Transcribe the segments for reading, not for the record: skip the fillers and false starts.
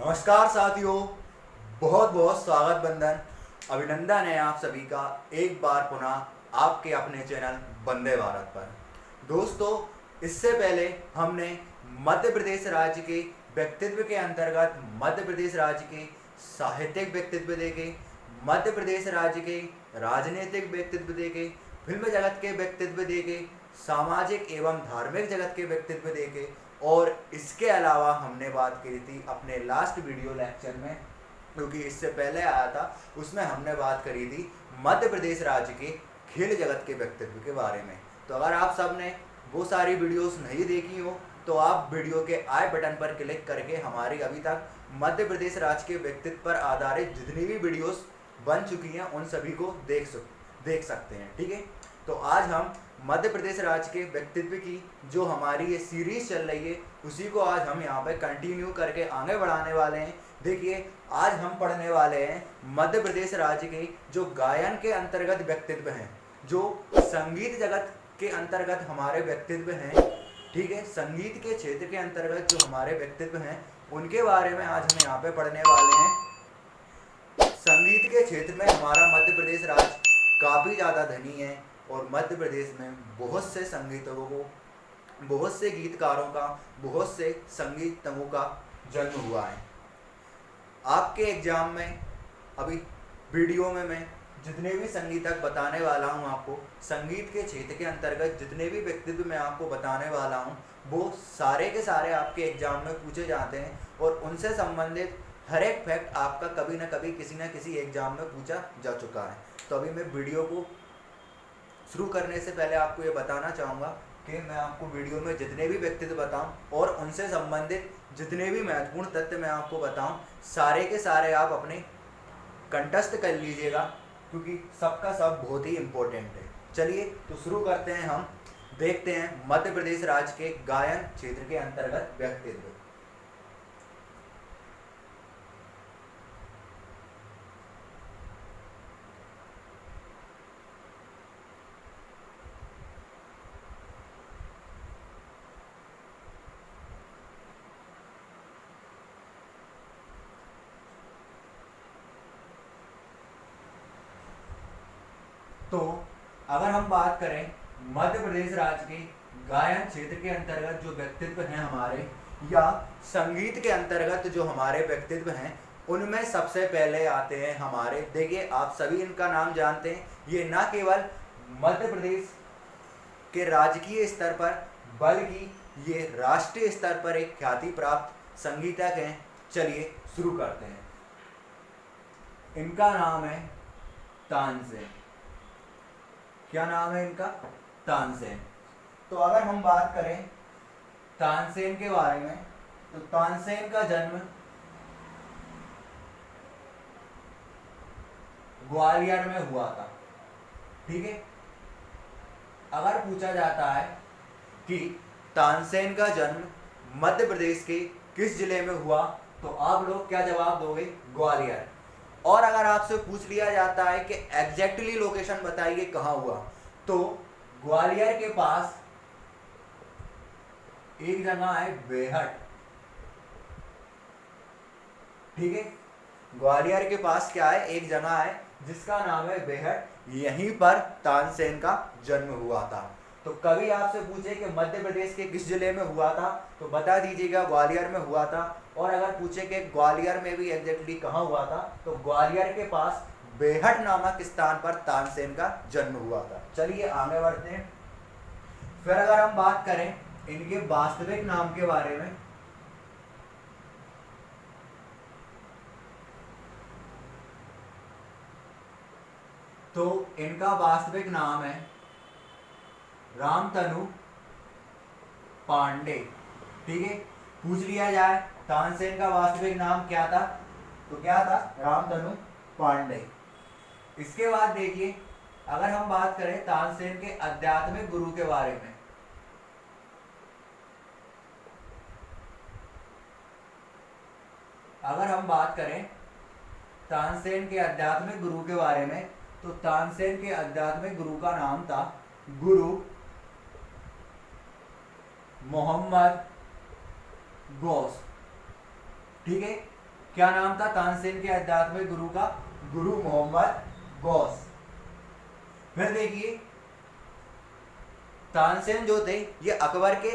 नमस्कार साथियों, बहुत बहुत स्वागत बंदन अभिनंदन है आप सभी का एक बार पुनः आपके अपने चैनल वंदे भारत पर। दोस्तों, इससे पहले हमने मध्य प्रदेश राज्य के व्यक्तित्व के अंतर्गत मध्य प्रदेश राज्य के साहित्यिक व्यक्तित्व देखे, मध्य प्रदेश राज्य के राजनीतिक व्यक्तित्व देखे, फिल्म जगत के व्यक्तित्व देखे, सामाजिक एवं धार्मिक जगत के व्यक्तित्व देखे और इसके अलावा हमने बात की थी अपने लास्ट वीडियो लेक्चर में, क्योंकि इससे पहले आया था, उसमें हमने बात करी थी मध्य प्रदेश राज्य के खेल जगत के व्यक्तित्व के बारे में। तो अगर आप सब ने वो सारी वीडियोस नहीं देखी हो तो आप वीडियो के आई बटन पर क्लिक करके हमारी अभी तक मध्य प्रदेश राज्य के व्यक्तित्व पर आधारित जितनी भी वीडियोस बन चुकी हैं उन सभी को देख सकते हैं। ठीक है, तो आज हम मध्य प्रदेश राज्य के व्यक्तित्व की जो हमारी ये सीरीज चल रही है उसी को आज हम यहाँ पे कंटिन्यू करके आगे बढ़ाने वाले हैं। देखिए, आज हम पढ़ने वाले हैं मध्य प्रदेश राज्य के जो गायन के अंतर्गत व्यक्तित्व हैं, जो संगीत जगत के अंतर्गत हमारे व्यक्तित्व हैं। ठीक है, संगीत के क्षेत्र के अंतर्गत जो हमारे व्यक्तित्व हैं उनके बारे में आज हम यहाँ पे पढ़ने वाले हैं। संगीत के क्षेत्र में हमारा मध्य प्रदेश राज्य काफ़ी ज़्यादा धनी है और मध्य प्रदेश में बहुत से संगीतकों को, बहुत से गीतकारों का, बहुत से संगीतज्ञों का जन्म हुआ है। आपके एग्जाम में अभी वीडियो में मैं जितने भी संगीतक बताने वाला हूं, आपको संगीत के क्षेत्र के अंतर्गत जितने भी व्यक्तित्व मैं आपको बताने वाला हूं वो सारे के सारे आपके एग्जाम में पूछे जाते हैं और उनसे संबंधित हर एक फैक्ट आपका कभी ना कभी किसी न किसी एग्जाम में पूछा जा चुका है। तो अभी मैं वीडियो को शुरू करने से पहले आपको ये बताना चाहूँगा कि मैं आपको वीडियो में जितने भी व्यक्तित्व बताऊं और उनसे संबंधित जितने भी महत्वपूर्ण तथ्य मैं आपको बताऊं, सारे के सारे आप अपने कंठस्थ कर लीजिएगा, क्योंकि सबका सब बहुत ही इम्पोर्टेंट है। चलिए तो शुरू करते हैं। हम देखते हैं मध्य प्रदेश राज्य के गायन क्षेत्र के अंतर्गत व्यक्तित्व। तो अगर हम बात करें मध्य प्रदेश राज्य के गायन क्षेत्र के अंतर्गत जो व्यक्तित्व हैं हमारे, या संगीत के अंतर्गत जो हमारे व्यक्तित्व हैं, उनमें सबसे पहले आते हैं हमारे, देखिए आप सभी इनका नाम जानते हैं, ये ना केवल मध्य प्रदेश के राजकीय स्तर पर बल्कि ये राष्ट्रीय स्तर पर एक ख्याति प्राप्त संगीतक हैं। चलिए शुरू करते हैं। इनका नाम है तानसेन। क्या नाम है इनका? तानसेन। तो अगर हम बात करें तानसेन के बारे में, तो तानसेन का जन्म ग्वालियर में हुआ था। ठीक है, अगर पूछा जाता है कि तानसेन का जन्म मध्य प्रदेश के किस जिले में हुआ, तो आप लोग क्या जवाब दोगे? ग्वालियर। और अगर आपसे पूछ लिया जाता है कि एग्जैक्टली लोकेशन बताइए कहाँ हुआ, तो ग्वालियर के पास एक जगह है बेहट। ठीक है, ग्वालियर के पास क्या है? एक जगह है जिसका नाम है बेहट। यहीं पर तानसेन का जन्म हुआ था। तो कभी आपसे पूछे कि मध्य प्रदेश के किस जिले में हुआ था, तो बता दीजिएगा ग्वालियर में हुआ था। और अगर पूछे कि ग्वालियर में भी एग्जैक्टली कहाँ हुआ था, तो ग्वालियर के पास बेहट नामक स्थान पर तानसेन का जन्म हुआ था। चलिए आगे बढ़ते हैं। फिर अगर हम बात करें इनके वास्तविक नाम के बारे में, तो इनका वास्तविक नाम है रामतनु पांडे। ठीक है, पूछ लिया जाए तानसेन का वास्तविक नाम क्या था, तो क्या था? रामतनु पांडे। इसके बाद देखिए, अगर हम बात करें तानसेन के आध्यात्मिक गुरु के बारे में, अगर हम बात करें तानसेन के आध्यात्मिक गुरु के बारे में, तो तानसेन के आध्यात्मिक गुरु का नाम था गुरु मोहम्मद गौस। ठीक है, क्या नाम था तानसेन के आध्यात्मिक गुरु का? गुरु मोहम्मद गौस। फिर देखिए तानसेन जो थे ये अकबर के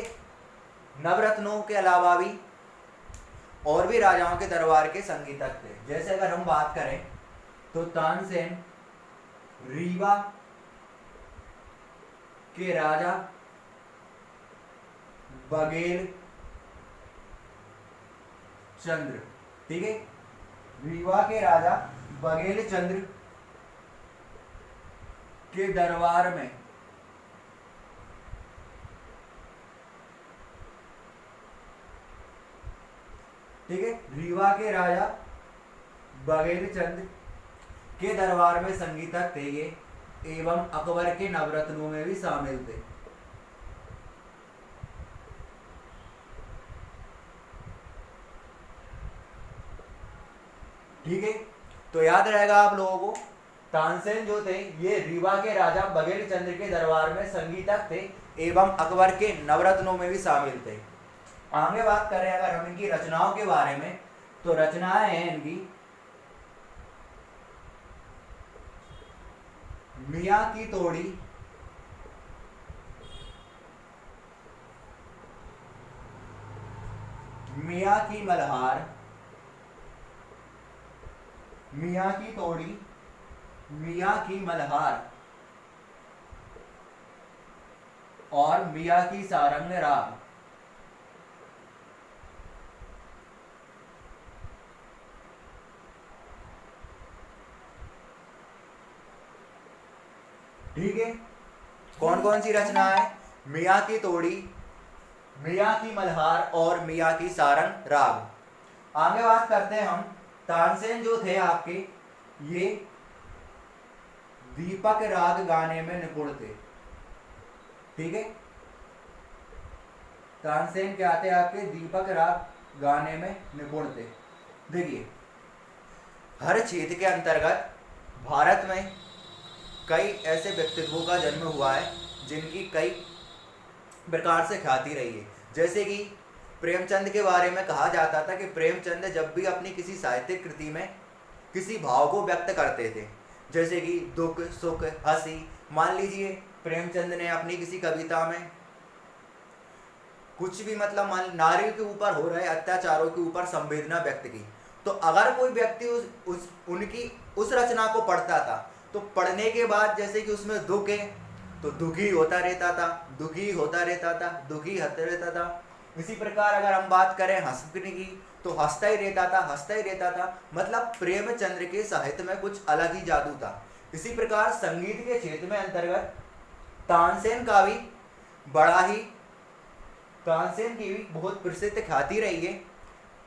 नवरत्नों के अलावा भी और भी राजाओं के दरबार के संगीतक थे। जैसे अगर हम बात करें तो तानसेन रीवा के राजा बघेल चंद्र, ठीक है, रीवा के राजा बघेल चंद्र के दरबार में ठीक है, रीवा के राजा बघेल चंद्र के दरबार में संगीतक थे ये, एवं अकबर के नवरत्नों में भी शामिल थे। ठीक है, तो याद रहेगा आप लोगों को तानसेन जो थे ये रीवा के राजा बघेल चंद्र के दरबार में संगीतक थे एवं अकबर के नवरत्नों में भी शामिल थे। आगे बात करें अगर हम इनकी रचनाओं के बारे में, तो रचनाएं हैं इनकी मियां की तोड़ी, मियां की मल्हार, मियां की तोड़ी, मियां की मल्हार और मियां की सारंग राग। ठीक है, कौन कौन सी रचना है? मियां की तोड़ी, मियां की मल्हार और मियां की सारंग राग। आगे बात करते हैं हम, तानसेन जो थे आपके ये दीपक राग गाने में निपुण थे। ठीक है, तानसेन क्या थे आपके? दीपक राग गाने में निपुण थे। देखिए हर क्षेत्र के अंतर्गत भारत में कई ऐसे व्यक्तित्वों का जन्म हुआ है जिनकी कई प्रकार से ख्याति रही है। जैसे कि प्रेमचंद के बारे में कहा जाता था कि प्रेमचंद जब भी अपनी किसी साहित्यिक कृति में किसी भाव को व्यक्त करते थे, जैसे कि दुख सुख हंसी, मान लीजिए प्रेमचंद ने अपनी किसी कविता में कुछ भी मतलब मान नारी के ऊपर हो रहे अत्याचारों के ऊपर संवेदना व्यक्त की, तो अगर कोई व्यक्ति उनकी उस रचना को पढ़ता था तो पढ़ने के बाद जैसे कि उसमें दुख है तो दुखी होता रहता था, दुखी होता रहता था, दुखी होता रहता था। इसी प्रकार अगर हम बात करें हंसने की तो हंसता ही रहता था, हंसता ही रहता था। मतलब प्रेमचंद्र के साहित्य में कुछ अलग ही जादू था। इसी प्रकार संगीत के क्षेत्र में अंतर्गत तानसेन का भी तानसेन की भी बहुत प्रसिद्ध ख्याति रही है।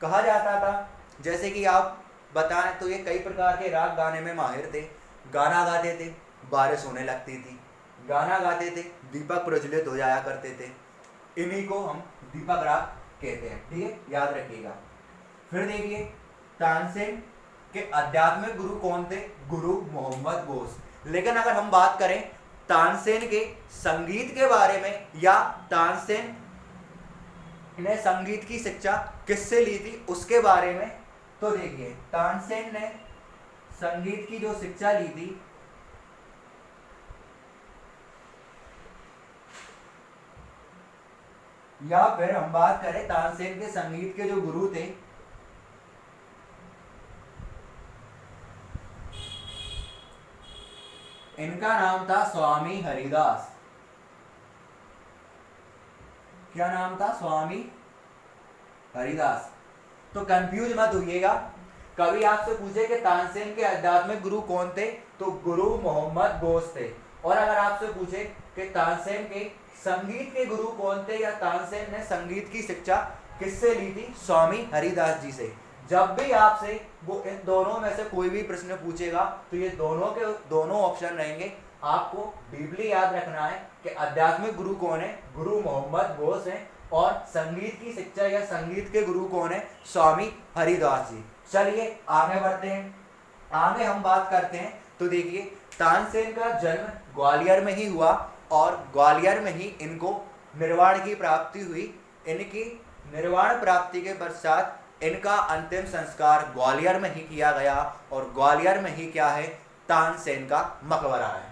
कहा जाता था जैसे कि आप बताएं तो ये कई प्रकार के राग गाने में माहिर थे। गाना गाते थे, बारिश होने लगती थी, गाना गाते थे, दीपक प्रज्वलित हो जाया करते थे। इन्हीं को हम दीपक राग कहते हैं। ठीक है, याद रखिएगा। फिर देखिए तानसेन के आध्यात्मिक गुरु कौन थे? गुरु मोहम्मद गौस। लेकिन अगर हम बात करें तानसेन के संगीत के बारे में या तानसेन ने संगीत की शिक्षा किससे ली थी उसके बारे में, तो देखिए तानसेन ने संगीत की जो शिक्षा ली थी या फिर हम बात करें तानसेन के संगीत के जो गुरु थे इनका नाम था स्वामी हरिदास। क्या नाम था? स्वामी हरिदास। तो कंफ्यूज मत होइएगा, कभी आपसे पूछे कि तानसेन के आध्यात्मिक गुरु कौन थे तो गुरु मोहम्मद गौस थे। और अगर आपसे पूछे कि तानसेन के संगीत के गुरु कौन थे या तानसेन ने संगीत की शिक्षा किससे ली थी? स्वामी हरिदास जी से। जब भी आपसे वो इन दोनों में से कोई भी प्रश्न पूछेगा तो ये दोनों के दोनों ऑप्शन रहेंगे। आपको डीपली याद रखना है कि आध्यात्मिक गुरु कौन है? गुरु मोहम्मद गौस हैं। और संगीत की शिक्षा या संगीत के गुरु कौन है? स्वामी हरिदास जी। चलिए आगे बढ़ते हैं। आगे हम बात करते हैं तो देखिए तानसेन का जन्म ग्वालियर में ही हुआ और ग्वालियर में ही इनको निर्वाण की प्राप्ति हुई। इनकी निर्वाण प्राप्ति के पश्चात इनका अंतिम संस्कार ग्वालियर में ही किया गया और ग्वालियर में ही क्या है, तानसेन का मकबरा है।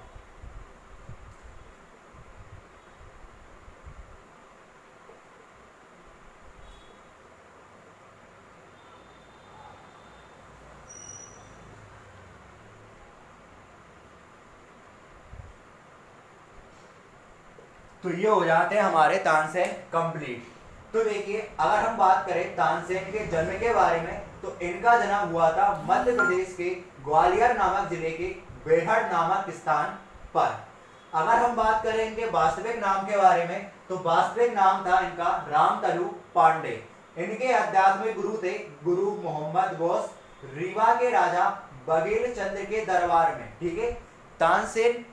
तो ये हो जाते हैं हमारे तानसेन कंप्लीट। तो देखिए, अगर हम बात करें तानसेन के जन्म के बारे में, तो इनका जन्म हुआ था मध्य प्रदेश के ग्वालियर नामक जिले के बेहड़ नामक स्थान पर। अगर हम बात करें इनके वास्तविक नाम के बारे में, तो वास्तविक नाम था इनका रामतलु पांडे। इनके आध्यात्मिक गुरु थे गुरु मोहम्मद गौस, रीवा के राजा बघेल चंद्र के दरबार में। ठीक है, तानसेन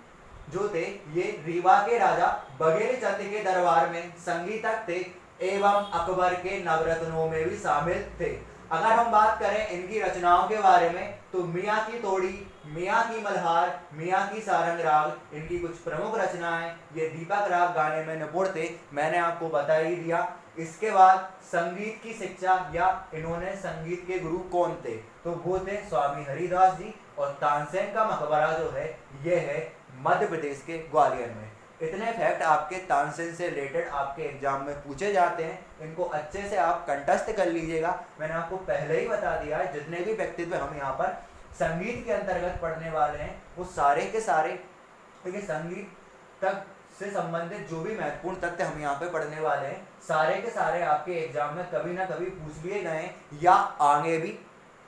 जो थे ये रीवा के राजा बघेल चंद के दरबार में संगीतज्ञ थे एवं अकबर के नवरत्नों में भी शामिल थे। अगर हम बात करें इनकी रचनाओं के बारे में, तो मियाँ की तोड़ी, मियाँ की मल्हार, मियाँ की सारंग राग इनकी कुछ प्रमुख रचनाएं। ये दीपक राग गाने में निपुण थे, मैंने आपको बता ही दिया। इसके बाद संगीत की शिक्षा या इन्होंने संगीत के गुरु कौन थे, तो वो थे स्वामी हरिदास जी। और तानसेन का मकबरा जो है ये है मध्य प्रदेश के ग्वालियर में। इतने फैक्ट आपके तानसेन से रिलेटेड आपके एग्जाम में पूछे जाते हैं, इनको अच्छे से आप कंठस्थ कर लीजिएगा। मैंने आपको पहले ही बता दिया है, जितने भी व्यक्तित्व हम यहाँ पर संगीत के अंतर्गत पढ़ने वाले हैं वो सारे के सारे, देखिए संगीत तक से संबंधित जो भी महत्वपूर्ण तथ्य हम यहाँ पे पढ़ने वाले हैं, सारे के सारे आपके एग्जाम में कभी ना कभी पूछ लिए गए या आगे भी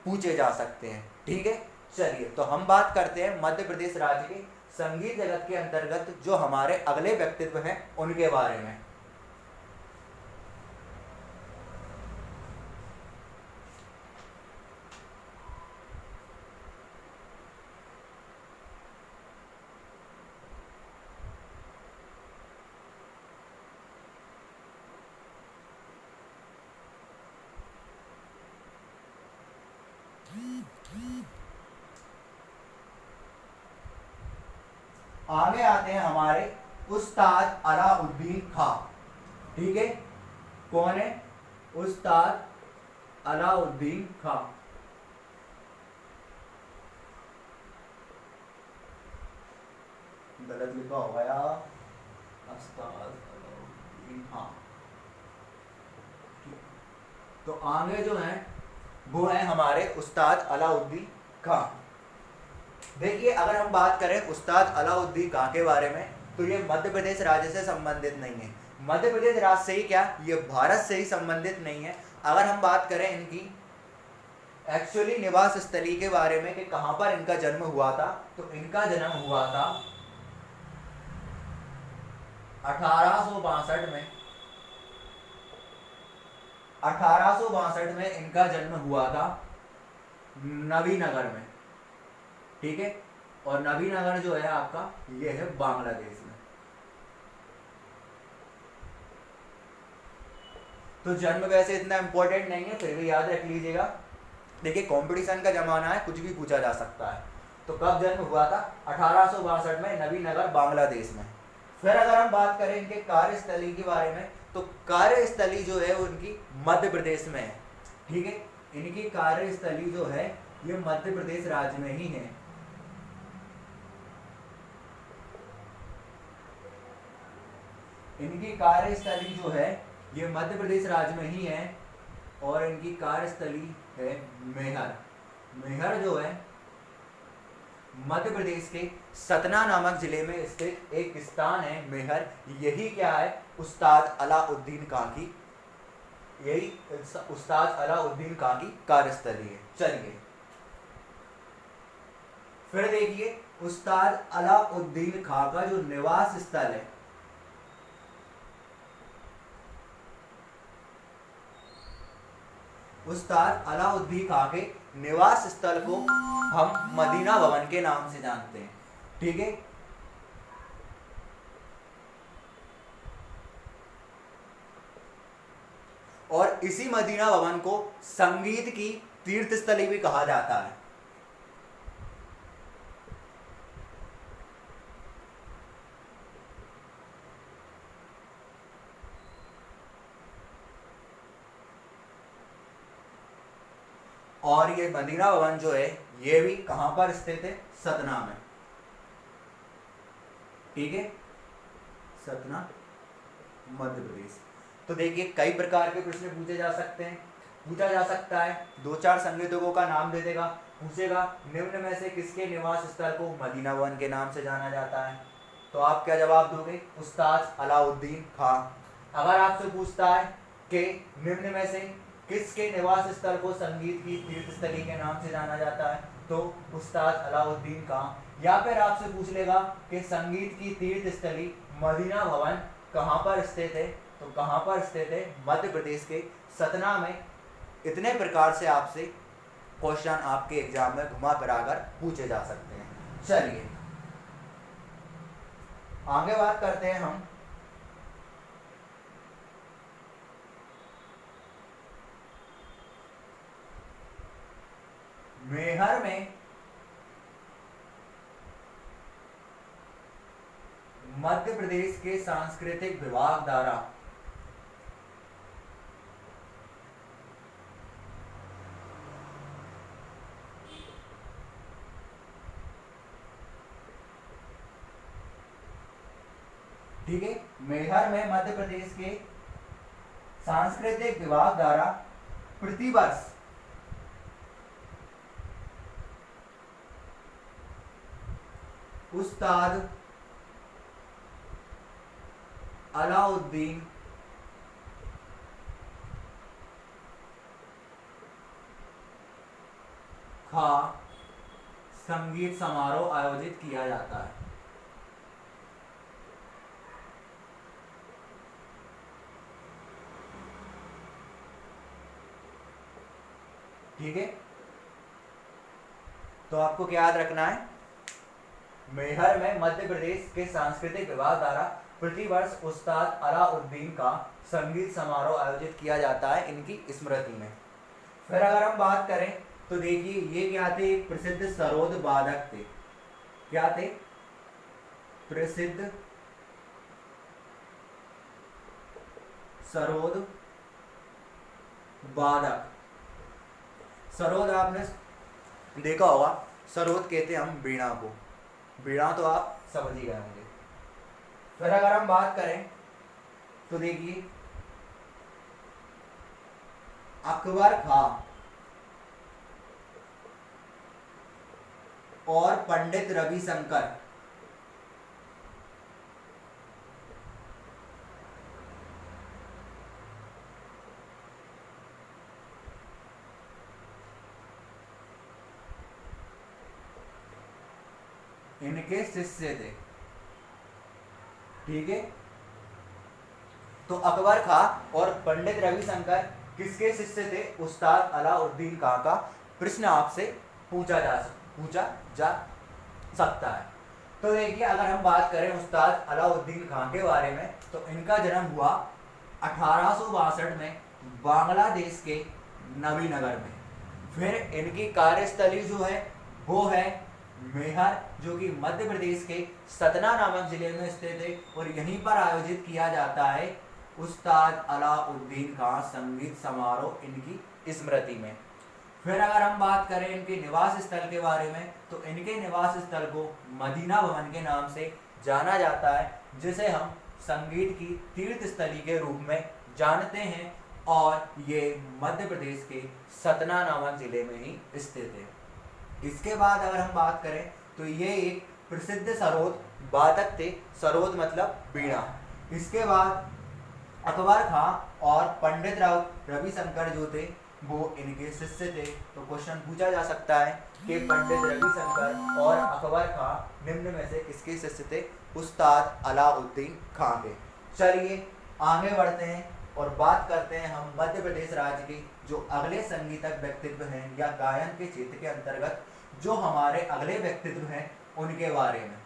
पूछे जा सकते हैं। ठीक है, चलिए तो हम बात करते हैं मध्य प्रदेश राज्य के संगीत जगत के अंतर्गत जो हमारे अगले व्यक्तित्व हैं उनके बारे में। आगे आते हैं हमारे उस्ताद अलाउद्दीन खां। ठीक है, कौन है? उस्ताद अलाउद्दीन खां। गलत लिखा होगा यार, उस्ताद अलाउद्दीन खां। तो आगे जो है वो है हमारे उस्ताद अलाउद्दीन खां। देखिए, अगर हम बात करें उस्ताद अलाउद्दीन खां के बारे में, तो ये मध्य प्रदेश राज्य से संबंधित नहीं है। मध्य प्रदेश राज्य से ही क्या, ये भारत से ही संबंधित नहीं है। अगर हम बात करें इनकी एक्चुअली निवास स्थली के बारे में कि कहां पर इनका जन्म हुआ था, तो इनका जन्म हुआ था 1862 में। 1862 में इनका जन्म हुआ था नबीनगर में। ठीक है, और नबीनगर जो है आपका ये है बांग्लादेश में। तो जन्म वैसे इतना इंपॉर्टेंट नहीं है, फिर भी याद रख लीजिएगा। देखिए, कंपटीशन का जमाना है, कुछ भी पूछा जा सकता है। तो कब जन्म हुआ था? 1862 में, नबीनगर बांग्लादेश में। फिर अगर हम बात करें इनके कार्यस्थली के बारे में, तो कार्यस्थली जो है वो इनकी मध्य प्रदेश में है। ठीक है, इनकी कार्यस्थली जो है ये मध्य प्रदेश राज्य में ही है। इनकी कार्यस्थली जो है ये मध्य प्रदेश राज्य में ही है और इनकी कार्यस्थली है मेहर। मेहर जो है मध्य प्रदेश के सतना नामक जिले में स्थित एक स्थान है मेहर। यही क्या है? उस्ताद अलाउद्दीन खां की, यही उस्ताद अलाउद्दीन खां की कार्यस्थली है। चलिए फिर देखिए, उस्ताद अलाउद्दीन खां का जो निवास स्थल है, उस्ताद अलाउद्दीन खां के निवास स्थल को हम मदीना भवन के नाम से जानते हैं। ठीक है, और इसी मदीना भवन को संगीत की तीर्थस्थली भी कहा जाता है। और ये मदीना भवन जो है ये भी कहां पर स्थित है? सतना में। ठीक है, सतना मध्य प्रदेश। तो देखिए कई प्रकार के प्रश्न पूछे जा सकते हैं। पूछा जा सकता है 2-4 संगीतकों का नाम दे देगा, पूछेगा निम्न में से किसके निवास स्थल को मदीना भवन के नाम से जाना जाता है, तो आप क्या जवाब दोगे? उस्ताद अलाउद्दीन खां। अगर आपसे पूछता है कि निम्न में से किसके निवास स्थल को संगीत की तीर्थस्थली के नाम से जाना जाता है, तो उस्ताद अलाउद्दीन खां। या फिर आपसे पूछ लेगा कि संगीत की तीर्थस्थली मदीना भवन कहाँ पर स्थित है, तो कहाँ पर स्थित है? मध्य प्रदेश के सतना में। इतने प्रकार से आपसे क्वेश्चन आपके एग्जाम में घुमा फिराकर पूछे जा सकते हैं। चलिए आगे बात करते हैं हम मेहर में मध्य प्रदेश के सांस्कृतिक विभाग द्वारा ठीक है, मेहर में मध्य प्रदेश के सांस्कृतिक विभाग द्वारा प्रतिवर्ष उस्ताद अलाउद्दीन खां संगीत समारोह आयोजित किया जाता है। ठीक है, तो आपको क्या याद रखना है? मेहर में मध्य प्रदेश के सांस्कृतिक विभाग द्वारा प्रतिवर्ष उस्ताद अलाउद्दीन का संगीत समारोह आयोजित किया जाता है इनकी स्मृति में। फिर अगर हम बात करें तो देखिए ये क्या थे? प्रसिद्ध सरोद वादक थे। क्या थे? प्रसिद्ध सरोद वादक। सरोद आपने देखा होगा, सरोद कहते हैं हम वीणा को। वीणा तो आप समझ ही गए होंगे। फिर अगर हम बात करें तो देखिए अकबर खां और पंडित रविशंकर इनके शिष्य थे। ठीक है, तो अकबर खां और पंडित रविशंकर किसके शिष्य थे? उस्ताद अलाउद्दीन खां का प्रश्न आपसे पूछा जा सकता है। तो देखिए अगर हम बात करें उस्ताद अलाउद्दीन खां के बारे में, तो इनका जन्म हुआ 1862 में बांग्लादेश के नबीनगर में। फिर इनकी कार्यस्थली जो है वो है मेहर, जो कि मध्य प्रदेश के सतना नामक जिले में स्थित है, और यहीं पर आयोजित किया जाता है उस्ताद अलाउद्दीन खां संगीत समारोह इनकी स्मृति में। फिर अगर हम बात करें इनके निवास स्थल के बारे में, तो इनके निवास स्थल को मदीना भवन के नाम से जाना जाता है, जिसे हम संगीत की तीर्थस्थली के रूप में जानते हैं, और ये मध्य प्रदेश के सतना नामक जिले में ही स्थित है। इसके बाद अगर हम बात करें तो ये एक प्रसिद्ध सरोद वादक थे। सरोद मतलब वीणा। इसके बाद अकबर खां और पंडित रविशंकर जो थे वो इनके शिष्य थे। तो क्वेश्चन पूछा जा सकता है कि पंडित रविशंकर और अकबर खां निम्न में से किसके शिष्य थे? उस्ताद अलाउद्दीन खां के। चलिए आगे बढ़ते हैं और बात करते हैं हम मध्य प्रदेश राज्य के जो अगले संगीतक व्यक्तित्व हैं या गायन के क्षेत्र के अंतर्गत जो हमारे अगले व्यक्तित्व हैं उनके बारे में।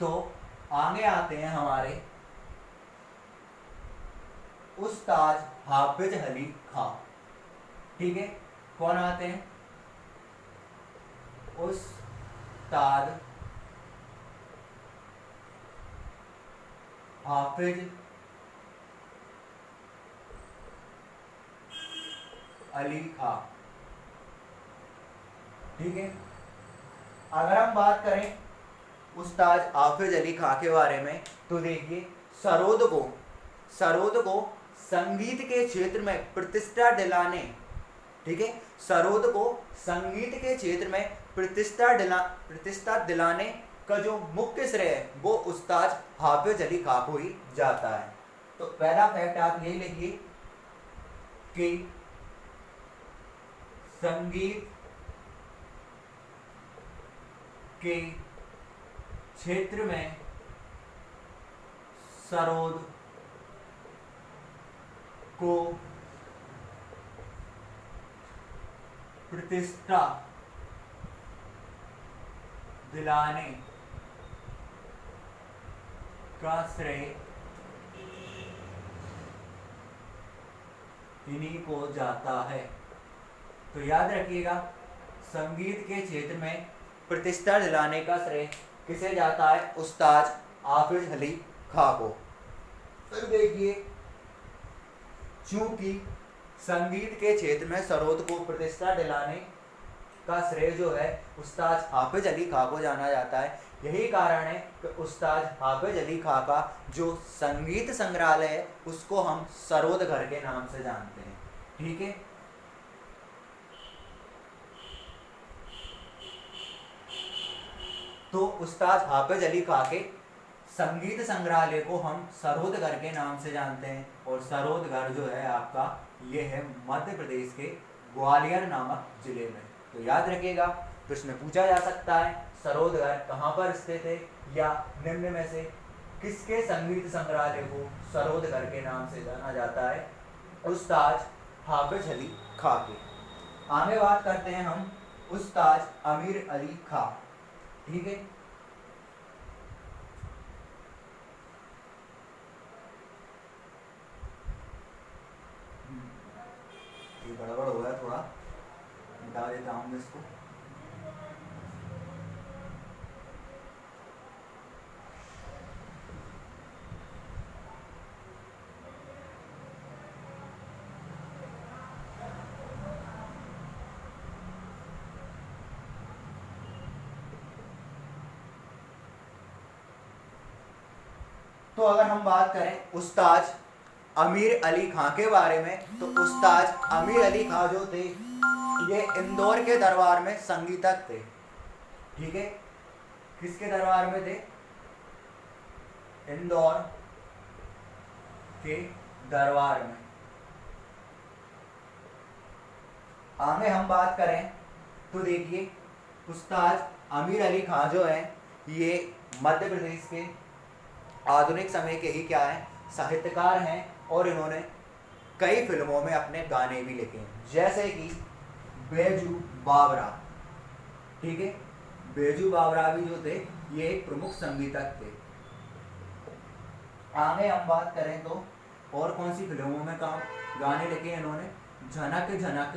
तो आगे आते हैं हमारे उस्ताद हाफिज अली खां। ठीक है, कौन आते हैं? उस्ताद हाफिज अली खां। ठीक है, अगर हम बात करें उस्ताद हाफिज अली खां के बारे में तो देखिए सरोद को संगीत के क्षेत्र में प्रतिष्ठा दिलाने, ठीक है, सरोद को संगीत के क्षेत्र में प्रतिष्ठा दिलाने का जो मुख्य श्रेय है वो उस्ताद हाफिज अली खां को ही जाता है। तो पहला फैक्ट आप यही लिखिए कि संगीत के क्षेत्र में सरोद को प्रतिष्ठा दिलाने का श्रेय इन्हीं को जाता है। तो याद रखिएगा, संगीत के क्षेत्र में प्रतिष्ठा दिलाने का श्रेय किसे जाता है? उस्ताद हाफिज अली खां को। फिर देखिए, चूंकि संगीत के क्षेत्र में सरोद को प्रतिष्ठा दिलाने का श्रेय जो है उस्ताद हाफिज अली खां को जाना जाता है, यही कारण है कि उस्ताद हाफिज अली खां का जो संगीत संग्रहालय है उसको हम सरोद घर के नाम से जानते हैं। ठीक है, तो उस्ताद हाफिज अली खां के संगीत संग्रहालय को हम सरोद घर के नाम से जानते हैं, और सरोद घर जो है आपका ये है मध्य प्रदेश के ग्वालियर नामक जिले में। तो याद रखिएगा, प्रश्न पूछा जा सकता है सरोद घर कहाँ पर स्थित है, या निम्न में से किसके संगीत संग्रहालय को सरोद घर के नाम से जाना जाता है? उस्ताद हाफिज अली खां के। आगे बात करते हैं हम उस्ताद अमीर अली खां। ठीक है, ये गड़बड़ हो गया थोड़ा, मिटा देता हूँ मैं इसको। तो अगर हम बात करें उस्ताद अमीर अली खां के बारे में, तो उस्ताद अमीर अली खां जो थे ये इंदौर के दरबार में संगीतज्ञ थे। ठीक है, किसके दरबार में थे? इंदौर के दरबार में। आगे हम बात करें तो देखिए, उस्ताद अमीर अली खां जो है ये मध्य प्रदेश के आधुनिक समय के ही क्या है, साहित्यकार हैं, और इन्होंने कई फिल्मों में अपने गाने भी लिखे हैं, जैसे कि बैजू बावरा। ठीक है, बैजू बावरा भी जो थे ये एक प्रमुख संगीतज्ञ थे। आगे हम बात करें तो और कौन सी फिल्मों में गाने लिखे हैं इन्होंने? झनक झनक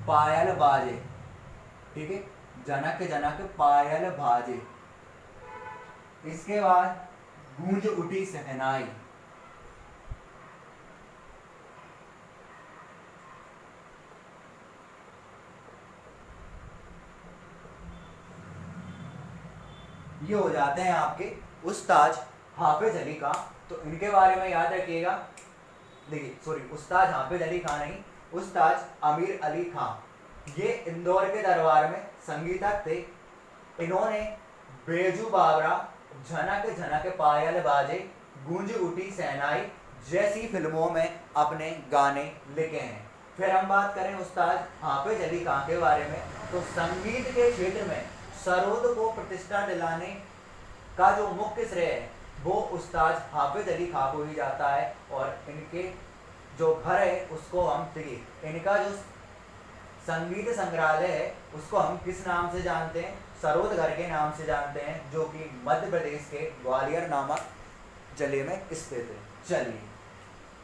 पायल बाजे। ठीक है, झनक झनक पायल बाजे। इसके बाद गूंज उठी सहनाई। ये हो जाते हैं आपके उस्ताद हाफिज अली खां। तो इनके बारे में याद रखिएगा, देखिए सॉरी, उस्ताद हाफिज अली खां नहीं, उस्ताद अमीर अली खां, ये इंदौर के दरबार में संगीतज्ञ थे। इन्होंने बैजू बावरा, झनक झनक पायल बाजे, गूंज उठी सहनाई जैसी फिल्मों में अपने गाने लिखे हैं। फिर हम बात करें उस्ताद हाफिज अली खां के बारे में, तो संगीत के क्षेत्र में सरोद को प्रतिष्ठा दिलाने का जो मुख्य श्रेय है वो उस्ताद हाफिज अली खां को ही जाता है। और इनके जो घर है उसको हम, देखिए इनका जो संगीत संग्रहालय है उसको हम किस नाम से जानते हैं? सरोद घर के नाम से जानते हैं, जो कि मध्य प्रदेश के ग्वालियर नामक जिले में स्थित है। चलिए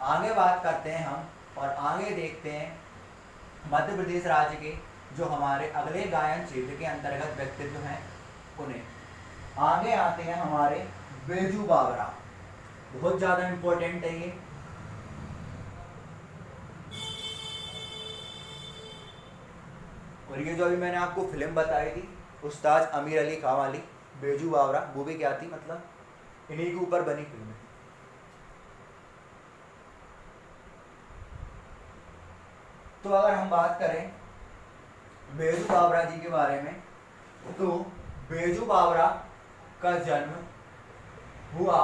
आगे बात करते हैं हम, और आगे देखते हैं मध्य प्रदेश राज्य के जो हमारे अगले गायन क्षेत्र के अंतर्गत व्यक्तित्व हैं उन्हें। आगे आते हैं हमारे बैजू बावरा, बहुत ज़्यादा इम्पोर्टेंट है ये। और ये जो अभी मैंने आपको फिल्म बताई थी उस्ताद आमिर अली खां वाली, बेजू बावरा, वो भी क्या थी, मतलब इन्हीं के ऊपर बनी फिल्म है। तो अगर हम बात करें बेजू बावरा जी के बारे में, तो बेजू बावरा का जन्म हुआ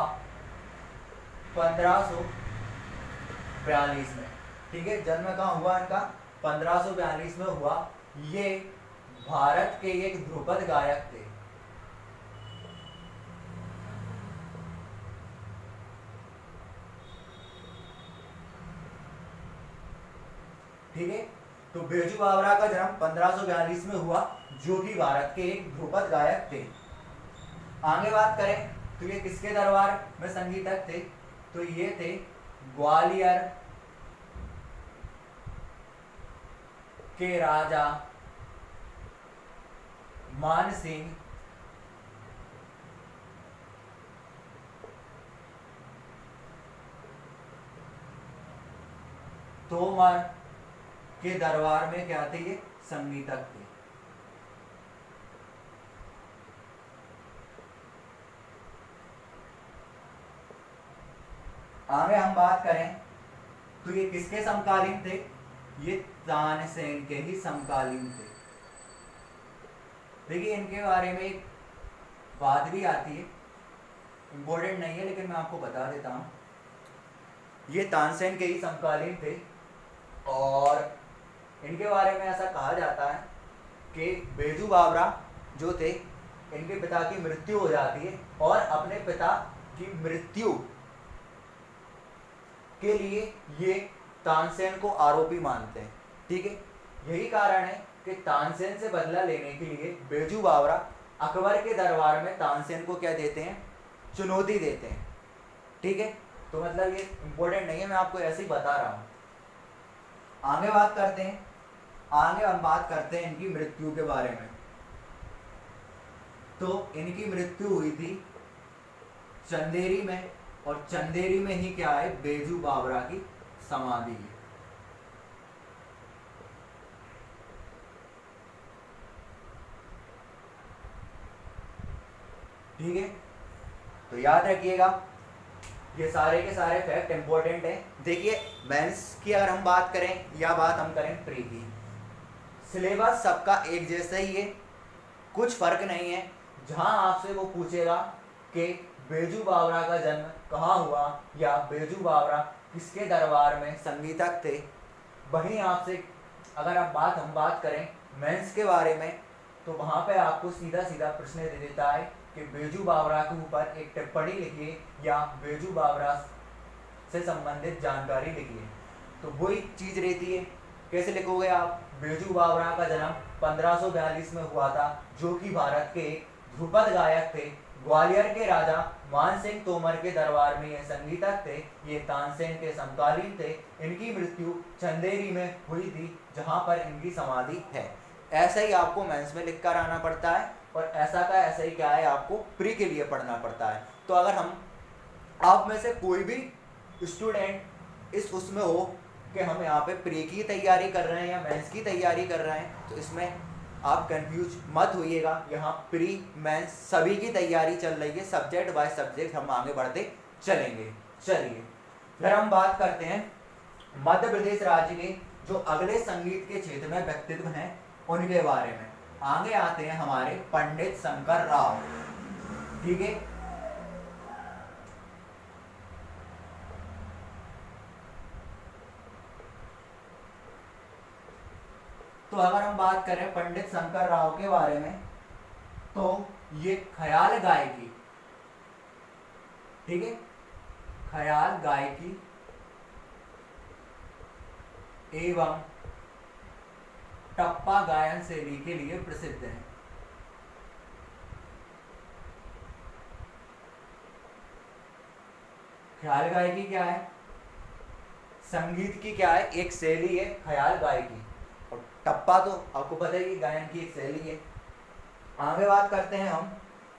1542 में। ठीक है, जन्म कहाँ हुआ इनका, 1542 में हुआ। ये भारत के एक ध्रुपद गायक थे। ठीक है, तो बेजू बावरा का जन्म 1542 में हुआ, जो कि भारत के एक ध्रुपद गायक थे। आगे बात करें तो ये किसके दरबार में संगीतज्ञ थे, तो ये थे ग्वालियर के राजा मान सिंह तोमर के दरबार में क्या थे, ये संगीतज्ञ थे। आगे हम बात करें तो ये किसके समकालीन थे, ये तानसेन के ही समकालीन थे। देखिए इनके बारे में एक बात भी आती है, इम्पोर्टेंट नहीं है लेकिन मैं आपको बता देता हूँ। ये तानसेन के ही समकालीन थे और इनके बारे में ऐसा कहा जाता है कि बेजू बावरा जो थे, इनके पिता की मृत्यु हो जाती है और अपने पिता की मृत्यु के लिए ये तानसेन को आरोपी मानते हैं। ठीक है, यही कारण है कि तानसेन से बदला लेने के लिए बेजू बावरा अकबर के दरबार में तानसेन को क्या देते हैं, चुनौती देते हैं। ठीक है, तो मतलब ये इंपॉर्टेंट नहीं है, मैं आपको ऐसे ही बता रहा हूं। आगे बात करते हैं, आगे हम बात करते हैं इनकी मृत्यु के बारे में। तो इनकी मृत्यु हुई थी चंदेरी में, और चंदेरी में ही क्या है, बेजू बावरा की समाधि है। ठीक है, तो याद रखिएगा ये सारे के सारे फैक्ट इंपॉर्टेंट है। देखिए मेंस की अगर हम बात करें या बात हम करें प्री की, सिलेबस सबका एक जैसा ही है, कुछ फर्क नहीं है। जहां आपसे वो पूछेगा कि बेजू बावरा का जन्म कहाँ हुआ या बेजू बावरा किसके दरबार में संगीतज्ञ थे, वहीं आपसे अगर हम बात करें मेंस के बारे में, तो वहां पे आपको सीधा सीधा प्रश्न दे देता है कि बेजू बावरा के ऊपर एक टिप्पणी लिखिए या बेजू बावरा से संबंधित जानकारी लिखिए। तो वही चीज रहती है, कैसे लिखोगे आप, बेजू बावरा का जन्म 1542 में हुआ था, जो कि भारत के ध्रुपद गायक थे, ग्वालियर के राजा मान सिंह तोमर के दरबार में ये संगीतज्ञ थे, ये तानसेन के समकालीन थे। इनकी मृत्यु चंदेरी में हुई थी, जहां पर इनकी समाधि है। ऐसा ही आपको मेंस में लिख कर आना पड़ता है और ऐसा का ऐसा ही क्या है, आपको प्री के लिए पढ़ना पड़ता है। तो अगर हम आप में से कोई भी स्टूडेंट इस उसमें हो कि हम यहाँ पे प्री की तैयारी कर रहे हैं या मेंस की तैयारी कर रहे हैं, तो इसमें आप कंफ्यूज मत होइएगा। यहाँ प्री मेंस सभी की तैयारी चल रही है, सब्जेक्ट बाय सब्जेक्ट हम आगे बढ़ते चलेंगे। चलिए फिर हम बात करते हैं मध्य प्रदेश राज्य के जो अगले संगीत के क्षेत्र में व्यक्तित्व हैं उनके बारे में। आगे आते हैं हमारे पंडित शंकर राव। ठीक है, तो अगर हम बात करें पंडित शंकर राव के बारे में, तो ये ख्याल गायकी, ठीक है, ख्याल गायकी एवं टप्पा गायन शैली के लिए प्रसिद्ध है। ख्याल गायकी क्या है, संगीत की क्या है, एक शैली है ख्याल गायकी, और टप्पा तो आपको पता है कि गायन की एक शैली है। आगे बात करते हैं हम,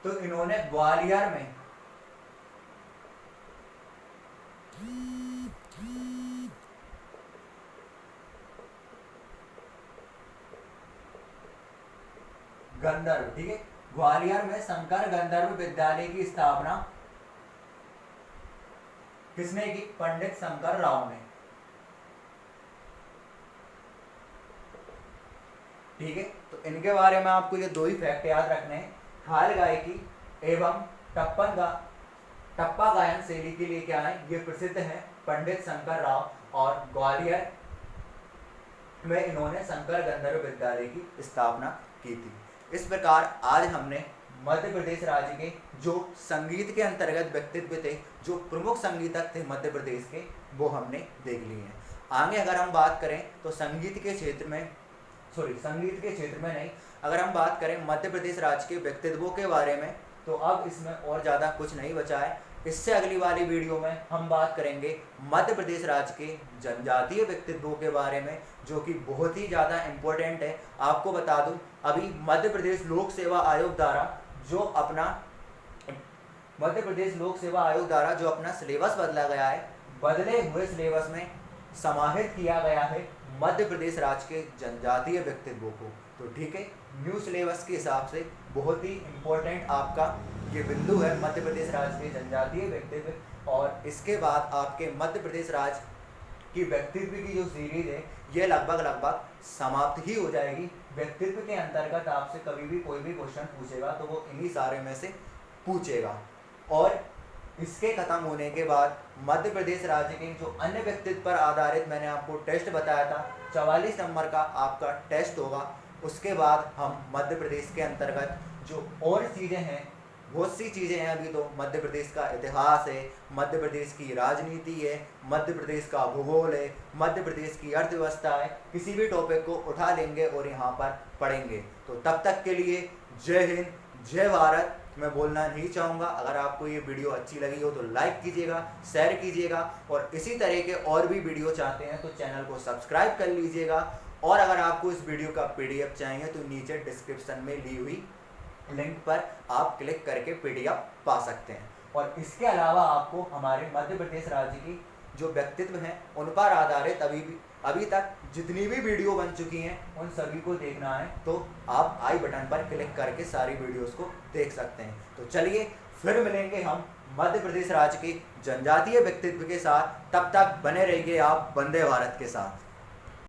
तो इन्होंने ग्वालियर में गंधर्व, ठीक है। ग्वालियर में शंकर गंधर्व विद्यालय की स्थापना किसने की? पंडित शंकर राव ने, ठीक है। तो इनके बारे में आपको ये 2 ही फैक्ट याद रखने हैं। ख्याल गायकी एवं टप्पा गायन शैली के लिए क्या है, ये प्रसिद्ध है पंडित शंकर राव, और ग्वालियर में इन्होंने शंकर गंधर्व विद्यालय की स्थापना की थी। इस प्रकार आज हमने मध्य प्रदेश राज्य के जो संगीत के अंतर्गत व्यक्तित्व थे, जो प्रमुख संगीतक थे मध्य प्रदेश के, वो हमने देख लिए हैं। आगे अगर हम बात करें तो संगीत के क्षेत्र में नहीं, अगर हम बात करें मध्य प्रदेश राज्य के व्यक्तित्वों के बारे में, तो अब इसमें और ज़्यादा कुछ नहीं बचा है। इससे अगली वाली वीडियो में हम बात करेंगे मध्य प्रदेश राज्य के जनजातीय व्यक्तित्वों के बारे में, जो कि बहुत ही ज़्यादा इम्पोर्टेंट है। आपको बता दूं, अभी मध्य प्रदेश लोक सेवा आयोग द्वारा जो अपना सिलेबस बदला गया है, बदले हुए सिलेबस में समाहित किया गया है मध्य प्रदेश राज्य के जनजातीय व्यक्तित्वों को। तो ठीक है, न्यू सिलेबस के हिसाब से बहुत ही इम्पोर्टेंट आपका ये बिंदु है मध्य प्रदेश राज्य के जनजातीय व्यक्तित्व। और इसके बाद आपके मध्य प्रदेश राज्य की व्यक्तित्व की जो सीरीज है, ये लगभग समाप्त ही हो जाएगी। व्यक्तित्व के अंतर्गत आपसे कभी भी कोई भी क्वेश्चन पूछेगा तो वो इन्हीं सारे में से पूछेगा। और इसके खत्म होने के बाद मध्य प्रदेश राज्य के जो अन्य व्यक्तित्व पर आधारित मैंने आपको टेस्ट बताया था, 44 नंबर का आपका टेस्ट होगा। उसके बाद हम मध्य प्रदेश के अंतर्गत जो और चीज़ें हैं, बहुत सी चीज़ें हैं। अभी तो मध्य प्रदेश का इतिहास है, मध्य प्रदेश की राजनीति है, मध्य प्रदेश का भूगोल है, मध्य प्रदेश की अर्थव्यवस्था है। किसी भी टॉपिक को उठा लेंगे और यहाँ पर पढ़ेंगे। तो तब तक के लिए जय हिंद, जय भारत मैं बोलना नहीं चाहूँगा। अगर आपको ये वीडियो अच्छी लगी हो तो लाइक कीजिएगा, शेयर कीजिएगा, और इसी तरह के और भी वीडियो चाहते हैं तो चैनल को सब्सक्राइब कर लीजिएगा। और अगर आपको इस वीडियो का PDF चाहिए तो नीचे डिस्क्रिप्शन में ली हुई लिंक पर आप क्लिक करके PDF पा सकते हैं। और इसके अलावा आपको हमारे मध्य प्रदेश राज्य की जो व्यक्तित्व हैं उन पर आधारित अभी तक जितनी भी वीडियो बन चुकी हैं उन सभी को देखना है तो आप आई बटन पर क्लिक करके सारी वीडियोस को देख सकते हैं। तो चलिए फिर मिलेंगे हम मध्य प्रदेश राज्य के जनजातीय व्यक्तित्व के साथ। तब तक बने रहिए आप वंदे भारत के साथ।